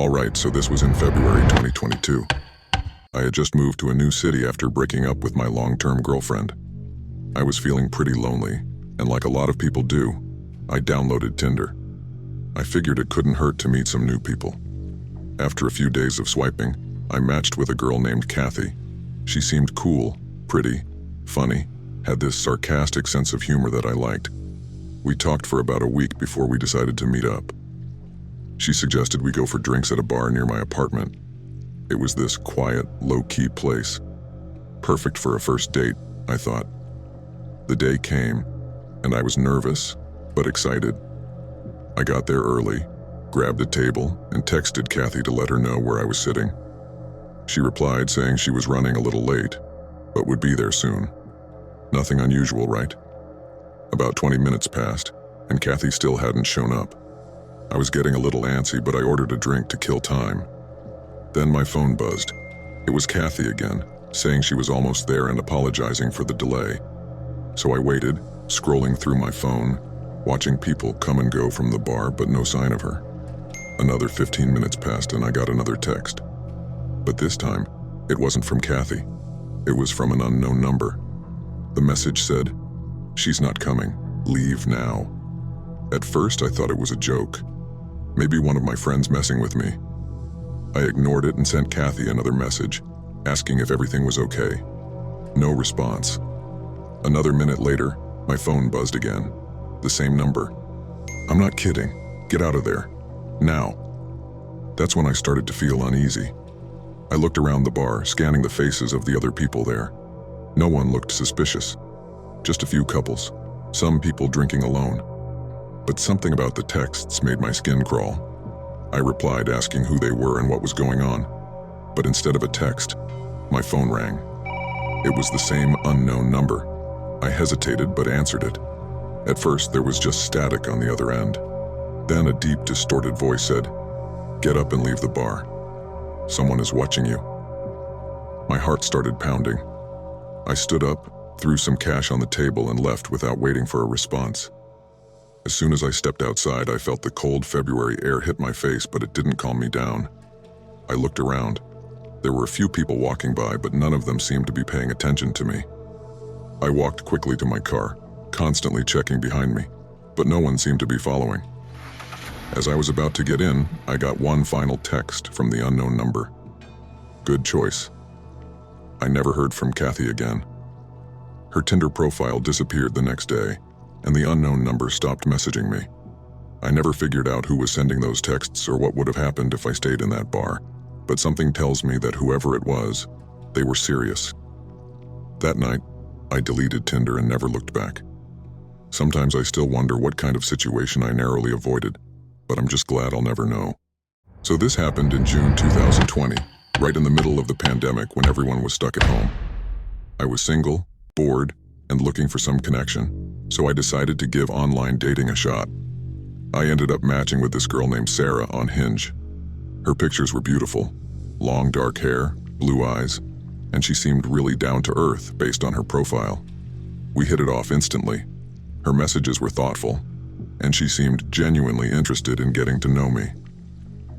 Alright, so this was in February 2022. I had just moved to a new city after breaking up with my long-term girlfriend. I was feeling pretty lonely, and like a lot of people do, I downloaded Tinder. I figured it couldn't hurt to meet some new people. After a few days of swiping, I matched with a girl named Cathy. She seemed cool, pretty, funny, had this sarcastic sense of humor that I liked. We talked for about a week before we decided to meet up. She suggested we go for drinks at a bar near my apartment. It was this quiet, low-key place. Perfect for a first date, I thought. The day came, and I was nervous, but excited. I got there early, grabbed a table, and texted Cathy to let her know where I was sitting. She replied saying she was running a little late, but would be there soon. Nothing unusual, right? About 20 minutes passed, and Cathy still hadn't shown up. I was getting a little antsy, but I ordered a drink to kill time. Then my phone buzzed. It was Cathy again, saying she was almost there and apologizing for the delay. So I waited, scrolling through my phone, watching people come and go from the bar, but no sign of her. Another 15 minutes passed and I got another text. But this time, it wasn't from Cathy. It was from an unknown number. The message said, "She's not coming. Leave now." At first, I thought it was a joke. Maybe one of my friends messing with me. I ignored it and sent Cathy another message, asking if everything was okay. No response. Another minute later, my phone buzzed again. The same number. "I'm not kidding. Get out of there. Now." That's when I started to feel uneasy. I looked around the bar, scanning the faces of the other people there. No one looked suspicious. Just a few couples, some people drinking alone. But something about the texts made my skin crawl. I replied asking who they were and what was going on. But instead of a text, my phone rang. It was the same unknown number. I hesitated but answered it. At first, there was just static on the other end. Then a deep, distorted voice said, "Get up and leave the bar. Someone is watching you." My heart started pounding. I stood up, threw some cash on the table and left without waiting for a response. As soon as I stepped outside, I felt the cold February air hit my face, but it didn't calm me down. I looked around. There were a few people walking by, but none of them seemed to be paying attention to me. I walked quickly to my car, constantly checking behind me, but no one seemed to be following. As I was about to get in, I got one final text from the unknown number. "Good choice." I never heard from Cathy again. Her Tinder profile disappeared the next day, and the unknown number stopped messaging me. I never figured out who was sending those texts or what would have happened if I stayed in that bar, but something tells me that whoever it was, they were serious. That night, I deleted Tinder and never looked back. Sometimes I still wonder what kind of situation I narrowly avoided, but I'm just glad I'll never know. So this happened in June 2020, right in the middle of the pandemic when everyone was stuck at home. I was single, bored, and looking for some connection, so I decided to give online dating a shot. I ended up matching with this girl named Sarah on Hinge. Her pictures were beautiful, long dark hair, blue eyes, and she seemed really down to earth based on her profile. We hit it off instantly. Her messages were thoughtful, and she seemed genuinely interested in getting to know me.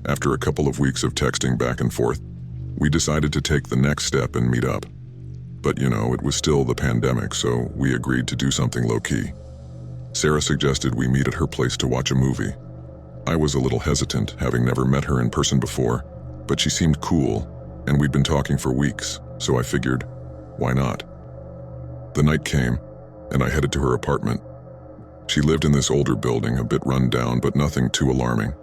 After a couple of weeks of texting back and forth, we decided to take the next step and meet up. But it was still the pandemic, so we agreed to do something low-key. Sarah suggested we meet at her place to watch a movie. I was a little hesitant, having never met her in person before, but she seemed cool, and we'd been talking for weeks, so I figured, why not? The night came, and I headed to her apartment. She lived in this older building, a bit run down, but nothing too alarming.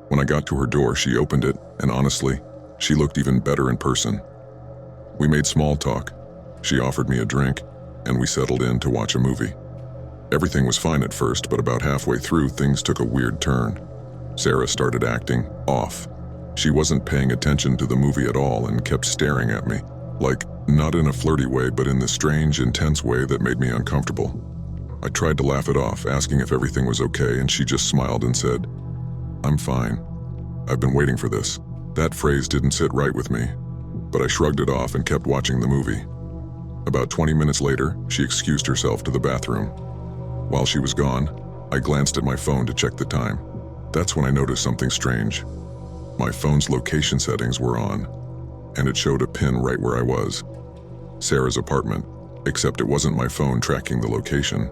When I got to her door, she opened it, and honestly, she looked even better in person. We made small talk. She offered me a drink, and we settled in to watch a movie. Everything was fine at first, but about halfway through, things took a weird turn. Sarah started acting off. She wasn't paying attention to the movie at all and kept staring at me, like, not in a flirty way, but in this strange, intense way that made me uncomfortable. I tried to laugh it off, asking if everything was okay, and she just smiled and said, "I'm fine. I've been waiting for this." That phrase didn't sit right with me, but I shrugged it off and kept watching the movie. About 20 minutes later, she excused herself to the bathroom. While she was gone, I glanced at my phone to check the time. That's when I noticed something strange. My phone's location settings were on, and it showed a pin right where I was. Sarah's apartment, except it wasn't my phone tracking the location.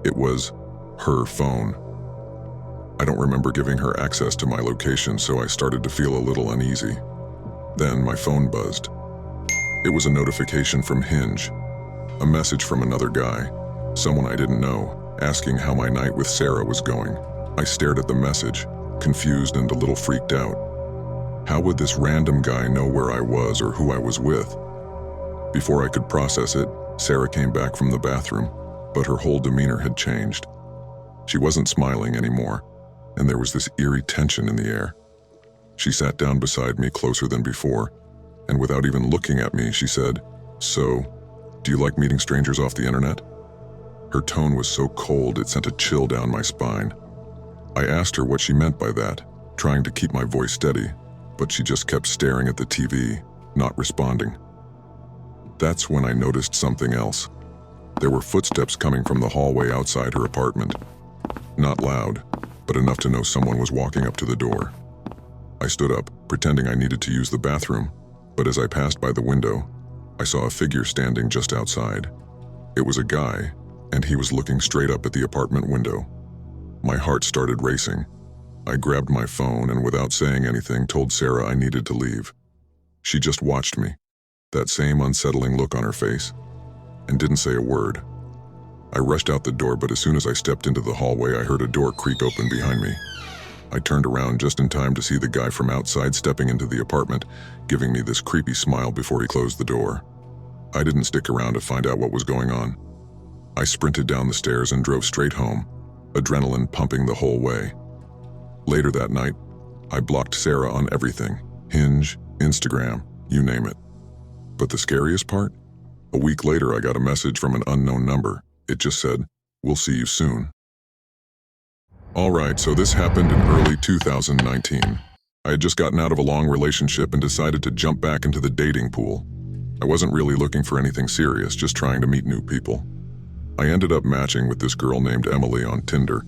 It was her phone. I don't remember giving her access to my location, so I started to feel a little uneasy. Then my phone buzzed. It was a notification from Hinge, a message from another guy, someone I didn't know, asking how my night with Sarah was going. I stared at the message, confused and a little freaked out. How would this random guy know where I was or who I was with? Before I could process it, Sarah came back from the bathroom, but her whole demeanor had changed. She wasn't smiling anymore, and there was this eerie tension in the air. She sat down beside me closer than before, and without even looking at me, she said, "So, do you like meeting strangers off the internet?" Her tone was so cold it sent a chill down my spine. I asked her what she meant by that, trying to keep my voice steady, but she just kept staring at the TV, not responding. That's when I noticed something else. There were footsteps coming from the hallway outside her apartment. Not loud, but enough to know someone was walking up to the door. I stood up, pretending I needed to use the bathroom, but as I passed by the window, I saw a figure standing just outside. It was a guy, and he was looking straight up at the apartment window. My heart started racing. I grabbed my phone and without saying anything told Sarah I needed to leave. She just watched me, that same unsettling look on her face, and didn't say a word. I rushed out the door, but as soon as I stepped into the hallway, I heard a door creak open behind me. I turned around just in time to see the guy from outside stepping into the apartment, giving me this creepy smile before he closed the door. I didn't stick around to find out what was going on. I sprinted down the stairs and drove straight home, adrenaline pumping the whole way. Later that night, I blocked Sarah on everything, Hinge, Instagram, you name it. But the scariest part? A week later, I got a message from an unknown number. It just said, "We'll see you soon." Alright, so this happened in early 2019. I had just gotten out of a long relationship and decided to jump back into the dating pool. I wasn't really looking for anything serious, just trying to meet new people. I ended up matching with this girl named Emily on Tinder.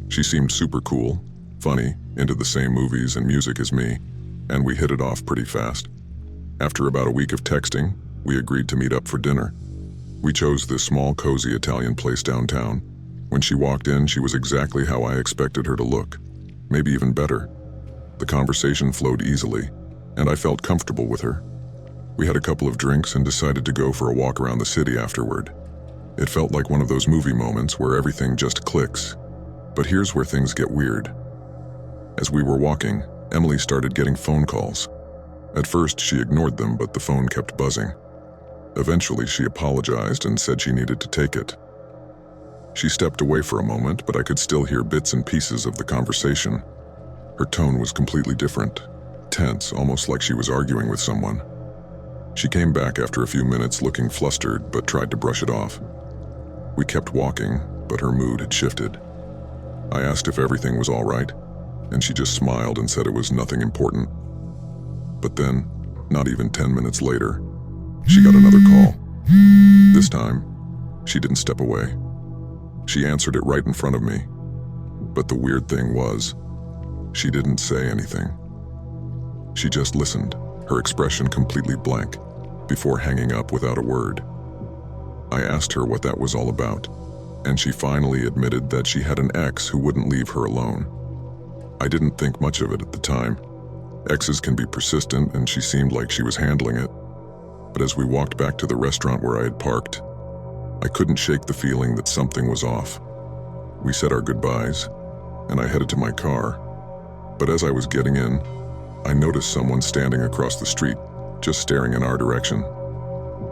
She seemed super cool, funny, into the same movies and music as me, and we hit it off pretty fast. After about a week of texting, we agreed to meet up for dinner. We chose this small, cozy Italian place downtown. When she walked in, she was exactly how I expected her to look, maybe even better. The conversation flowed easily, and I felt comfortable with her. We had a couple of drinks and decided to go for a walk around the city afterward. It felt like one of those movie moments where everything just clicks. But here's where things get weird. As we were walking, Emily started getting phone calls. At first, she ignored them, but the phone kept buzzing. Eventually, she apologized and said she needed to take it. She stepped away for a moment, but I could still hear bits and pieces of the conversation. Her tone was completely different, tense, almost like she was arguing with someone. She came back after a few minutes looking flustered, but tried to brush it off. We kept walking, but her mood had shifted. I asked if everything was all right, and she just smiled and said it was nothing important. But then, not even 10 minutes later, she got another call. This time, she didn't step away. She answered it right in front of me. But the weird thing was, she didn't say anything. She just listened, her expression completely blank, before hanging up without a word. I asked her what that was all about, and she finally admitted that she had an ex who wouldn't leave her alone. I didn't think much of it at the time. Exes can be persistent, and she seemed like she was handling it. But as we walked back to the restaurant where I had parked, I couldn't shake the feeling that something was off. We said our goodbyes, and I headed to my car. But as I was getting in, I noticed someone standing across the street, just staring in our direction.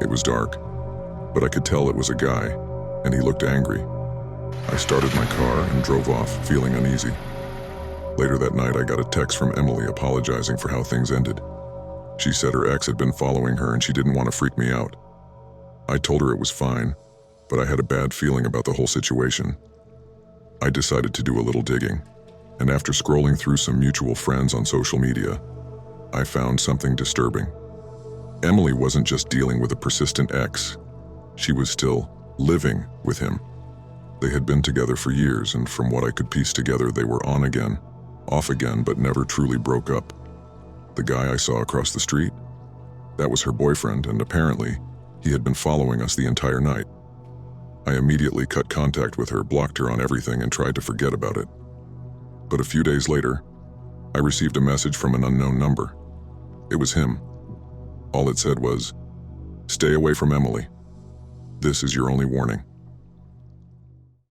It was dark, but I could tell it was a guy, and he looked angry. I started my car and drove off, feeling uneasy. Later that night, I got a text from Emily apologizing for how things ended. She said her ex had been following her and she didn't want to freak me out. I told her it was fine, but I had a bad feeling about the whole situation. I decided to do a little digging, and after scrolling through some mutual friends on social media, I found something disturbing. Emily wasn't just dealing with a persistent ex, she was still living with him. They had been together for years, and from what I could piece together, they were on again, off again, but never truly broke up. The guy I saw across the street? That was her boyfriend, and apparently, he had been following us the entire night. I immediately cut contact with her, blocked her on everything, and tried to forget about it. But a few days later, I received a message from an unknown number. It was him. All it said was, "Stay away from Emily. This is your only warning."